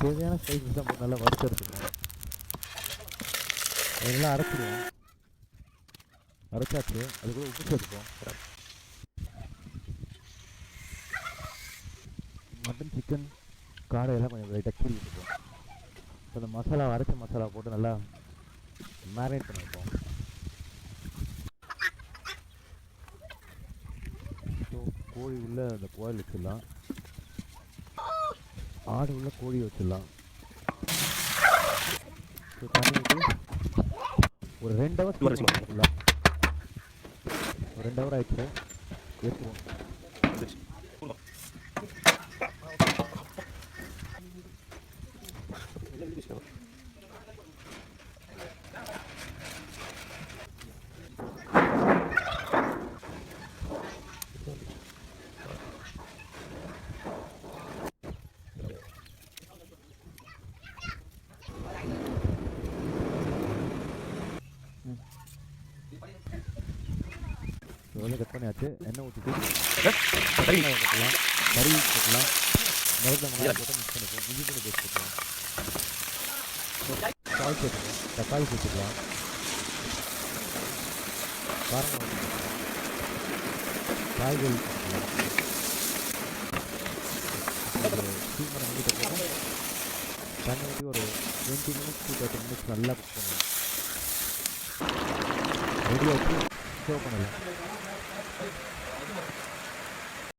தேவையான ஸ்பைசஸ் தான் போட்டு நல்லா வறுத்து எடுத்துக்கணும். அதெல்லாம் அரைச்சிடுவோம். அரைச்சாச்சு. அது கூட உப்பு சேர்த்துப்போம். மட்டன் சிக்கன் காடை எல்லாம் கொஞ்சம் லைட்டாக கீழ் விட்டுப்போம். இப்போ அந்த மசாலா அரைச்ச மசாலா போட்டு நல்லா மேரினேட் பண்ணி வைப்போம். ஸோ கோழி உள்ள அந்த கோயில் வச்சிடலாம். ஆடு உள்ள கோழி வச்சிடலாம். ஸோ தண்ணி ஊற்றி ஒரு 2 ஹவர்ஸ் வச்சிடலாம். ஒரு 2 ஹவர் ஆயிடுச்சு. ஏற்றுவோம். எவ்வளோ கட் பண்ணியாச்சு. எண்ணெய் ஊற்றிட்டு போட்டுக்கலாம். கறி போட்டுக்கலாம். மிளகு மிளகாய் போட்டு மிக்ஸ் பண்ணிப்போம். இஞ்சி பூண்டு பேஸ்ட் போட்டுக்கலாம். சால்ட் சேர்த்துக்கலாம். தக்காளி சேர்த்துக்கலாம். காரம் காய்கறி போட்டுக்கலாம். சீக்கிரம் மூடிட்ட போது தண்ணி ஊற்றி ஒரு 20 மினிட்ஸ் to 30 மினிட்ஸ் நல்லா குக் பண்ணுவோம். ரெடி ஆச்சு. சர்வ் பண்ணலாம்.